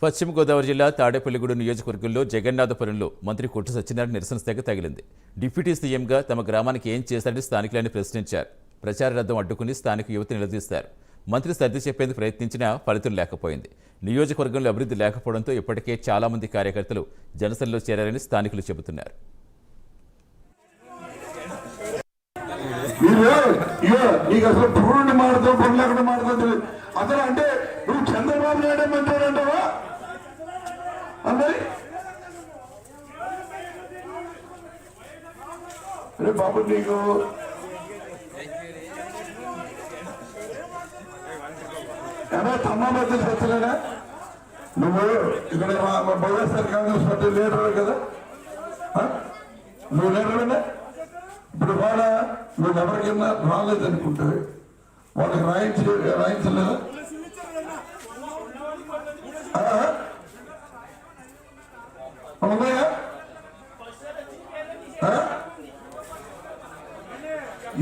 పశ్చిమ గోదావరి జిల్లా తాడేపల్లిగూడెం నియోజకవర్గంలో జగన్నాథపురంలో మంత్రి కొట్టు సత్యనారాయణ నిరసన తెగ తగిలింది. డిప్యూటీ సీఎంగా తమ గ్రామానికి ఏం చేశారని స్థానికులని ప్రశ్నించారు. ప్రచార రథం అడ్డుకుని స్థానిక యువత నిలదీశారు. మంత్రి సర్ది చెప్పేందుకు ప్రయత్నించినా ఫలితం లేకపోయింది. నియోజకవర్గంలో అభివృద్ధి లేకపోవడంతో ఇప్పటికే చాలా మంది కార్యకర్తలు జనసేనలో చేరారని స్థానికులు చెబుతున్నారు. అసలు అంటే నువ్వు చంద్రబాబు నాయుడు మంత్రాడంటావా? అరే బాబు నీకు ఏమో తమ్మా మధ్య సచ్చలేనా? నువ్వు ఇక్కడ వైఎస్ఆర్ కాంగ్రెస్ పార్టీ లీడర్ కదా, నువ్వు లీడర్నా? ఇప్పుడు వాళ్ళ నువ్వు ఎవరికైనా రాలేదనుకుంటే వాళ్ళకి రాయించలేదా? ఉన్నాయా?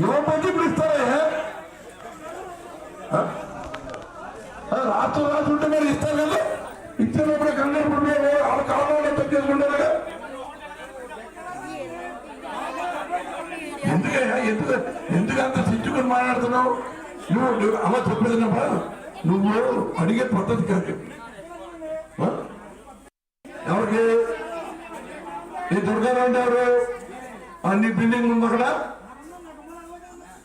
యువపతి ఇప్పుడు ఇస్తారా? రాత్రి ఉంటే మరి ఇస్తారు కదా, ఇచ్చినప్పుడు కన్నప్పుడు వాళ్ళ కాలంలో తగ్గేసుకుంటారు కదా. ఎందుకంత సిచ్చుకొని మాట్లాడుతున్నావు? నువ్వు అలా చెప్పేదినప్పుడు నువ్వు అడిగే పద్ధతి కాదు. ఎవరికి ఈ దుర్గారావు అంటారు అన్ని బిల్డింగ్ ఉంది అక్కడ.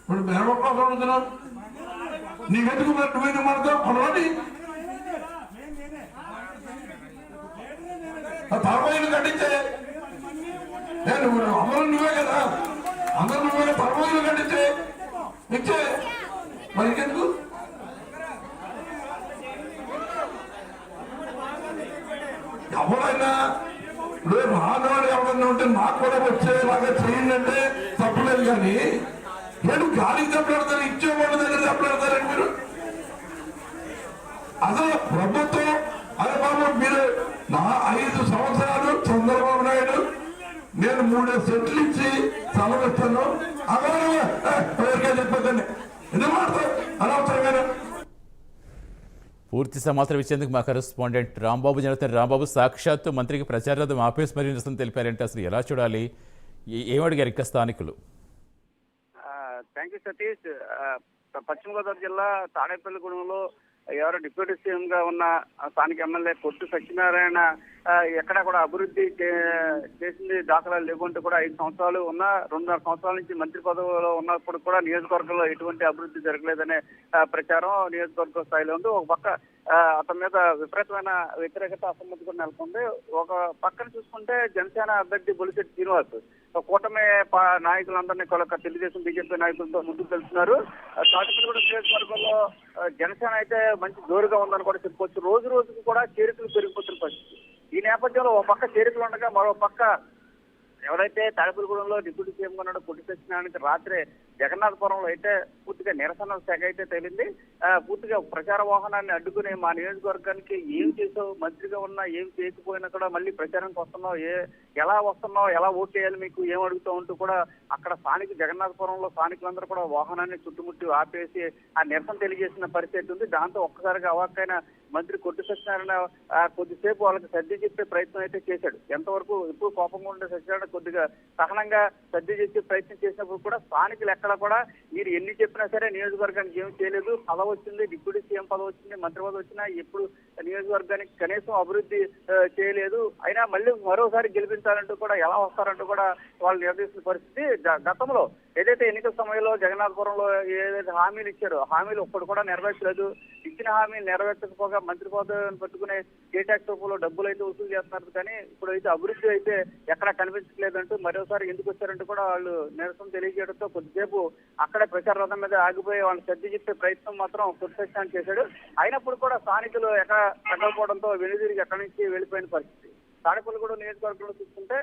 ఇప్పుడు మేడం ఉంటున్నావు నీకెందుకు నువ్వేనా మాడతావు? అలాంటి పరమైలు కట్టించే నువ్వు అందరూ నువ్వే కదా, అందరూ నువ్వే పరమైలు కట్టించే ఇచ్చే మరి ఇంకెందుకు? ఎవరైనా రానాడు ఎవరన్నా ఉంటే నాకు కూడా వచ్చేలాగా చేయండి అంటే తప్పలేదు. కానీ నేను గాలికి తప్పలాడతారు, ఇచ్చేవాళ్ళ దగ్గర తప్పలాడతారండి మీరు. అసలు ప్రభుత్వం అదే బాబు మీరు నా 5 సంవత్సరాలు చంద్రబాబు నాయుడు నేను 3 సెంట్లు ఇచ్చి సెలవిస్తాను ఎవరికే చెప్పదండి. ఎందుకు మాడతారు అనవసరంగా? పూర్తి సమాచారం ఇచ్చేందుకు మా కరెస్పాండెంట్ రాంబాబు జనతన్. రాంబాబు, సాక్షాత్తు మంత్రికి ప్రచార రథం ఆపేసి మరీ నిరసన తెలిపారంటే అసలు ఎలా చూడాలి? ఏమడిగారు ఇంకా స్థానికులు? Thank you Satish. పశ్చిమ గోదావరి జిల్లా తాడేపల్లిగూడెంలో ఎవరో డిప్యూటీ సీఎం గా ఉన్న స్థానిక ఎమ్మెల్యే కొట్టు సత్యనారాయణ ఎక్కడా కూడా అభివృద్ధి చేసింది దాఖలాలు లేకుంటే కూడా 5 సంవత్సరాలు ఉన్న 2.5 సంవత్సరాల నుంచి మంత్రి పదవిలో ఉన్నప్పుడు కూడా నియోజకవర్గంలో ఎటువంటి అభివృద్ధి జరగలేదనే ప్రచారం నియోజకవర్గ స్థాయిలో ఉంది. ఒక పక్క అతని మీద విపరీతమైన వ్యతిరేకత, అసమ్మతి కూడా నెలకొంది. ఒక పక్కన చూసుకుంటే జనసేన అభ్యర్థి బొలిశెట్టి శ్రీనివాస్ కూటమి నాయకులందరినీ తెలుగుదేశం బీజేపీ నాయకులతో ముందుకు వెళ్తున్నారు. తాటిపల్లిగూడెం నియోజకవర్గంలో జనసేన అయితే మంచి జోరుగా ఉందని కూడా చెప్పుకోవచ్చు. రోజు రోజుకు కూడా చేరికలు పెరిగిపోతున్న పరిస్థితి. ఈ నేపథ్యంలో ఒక పక్క చేరికలు ఉండగా మరో పక్క ఎవరైతే తాడేపల్లిగూడెంలో డిప్యూటీ సీఎం గా ఉన్నాడో కొట్టు సత్యనారాయణకి రాత్రే జగన్నాథపురంలో అయితే పూర్తిగా నిరసన తెగ అయితే తేలింది. పూర్తిగా ప్రచార వాహనాన్ని అడ్డుకుని మా నియోజకవర్గానికి ఏం చేసావు, మంత్రిగా ఉన్నా ఏం చేయకపోయినా కూడా మళ్ళీ ప్రచారానికి వస్తున్నావు, ఎలా వస్తున్నావు, ఎలా ఓట్ చేయాలి మీకు, ఏం అడుగుతూ ఉంటూ కూడా అక్కడ జగన్నాథపురంలో స్థానికులందరూ కూడా వాహనాన్ని చుట్టుముట్టి ఆపేసి ఆ నిరసన తెలియజేసిన పరిస్థితి ఉంది. దాంతో ఒక్కసారిగా అవాక్కైన మంత్రి కొట్టు సత్యనారాయణ కొద్దిసేపు వాళ్ళకి సర్ది చెప్పే ప్రయత్నం అయితే చేశాడు. ఎంతవరకు ఎప్పుడు కోపంగా ఉండే సత్యనారాయణ కొద్దిగా సహనంగా సర్ది చెప్పే ప్రయత్నం చేసినప్పుడు కూడా స్థానికులు ఎక్కడ కూడా మీరు ఎన్ని చెప్పినా సరే నియోజకవర్గానికి ఏమి చేయలేదు, పదవి వచ్చింది, డిప్యూటీ సీఎం పదవి వచ్చింది, మంత్రి పదవి వచ్చినా ఎప్పుడు నియోజకవర్గానికి కనీసం అభివృద్ధి చేయలేదు, అయినా మళ్ళీ మరోసారి గెలిపించాలంటూ కూడా ఎలా వస్తారంటూ కూడా వాళ్ళు నిర్దేశించిన పరిస్థితి. గతంలో ఏదైతే ఎన్నికల సమయంలో జగన్నాథపురంలో ఏదైతే హామీలు ఇచ్చారో హామీలు ఒక్కడు కూడా నెరవేర్చలేదు. ఇచ్చిన హామీలు నెరవేర్చకపోగా మంత్రి పదవిని పట్టుకునే కేటాక్స్ రూపంలో డబ్బులు అయితే వసూలు చేస్తున్నారు. కానీ ఇప్పుడు అయితే అభివృద్ధి అయితే ఎక్కడా కనిపించట్లేదంటూ మరోసారి ఎందుకు వచ్చారంటూ కూడా వాళ్ళు నిరసన తెలియజేయడంతో కొద్దిసేపు అక్కడే ప్రచార రథం మీద ఆగిపోయి వాళ్ళని సర్ది చెప్పే ప్రయత్నం మాత్రం కొట్టు చేశాడు. అయినప్పుడు కూడా స్థానికులు ఎక్కడ తగ్గకపోవడంతో వెనుదిరిగి ఎక్కడి నుంచి వెళ్ళిపోయిన పరిస్థితి. తాడేపల్లిగూడెం నియోజకవర్గంలో చూసుకుంటే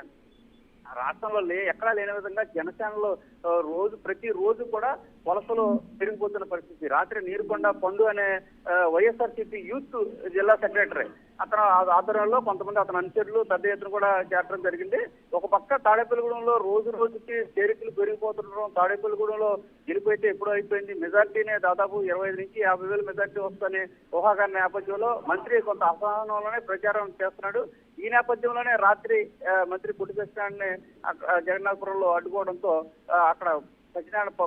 రాష్ట్రంలో ఎక్కడా లేని విధంగా జనసేనలో ప్రతి రోజు కూడా వలసలు పెరిగిపోతున్న పరిస్థితి. రాత్రి నీరుకొండ పండు అనే వైఎస్ఆర్సీపీ యూత్ జిల్లా సెక్రటరీ అతను ఆధ్వర్యంలో కొంతమంది అతని అనుచరులు పెద్ద ఎత్తున కూడా చేరడం జరిగింది. ఒక పక్క తాడేపల్లిగూడెంలో రోజు రోజుకి చేరికలు పెరిగిపోతుండడం, తాడేపల్లిగూడెంలో గెలిపోయితే ఎప్పుడో అయిపోయింది, మెజార్టీనే దాదాపు 25 నుంచి 50,000 మెజార్టీ వస్తుందని ఊహాగాన నేపథ్యంలో మంత్రి కొంత అసహనంలోనే ప్రచారం చేస్తున్నాడు. ఈ నేపథ్యంలోనే రాత్రి మంత్రి పొట్టి సత్యనారాయణని జగన్నాథపురంలో అడ్డుకోవడంతో అక్కడ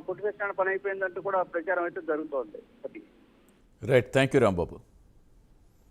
పొట్టి సత్యనారాయణ పని అయిపోయిందంటూ కూడా ప్రచారం అయితే జరుగుతోంది. Right, thank you Rambabu.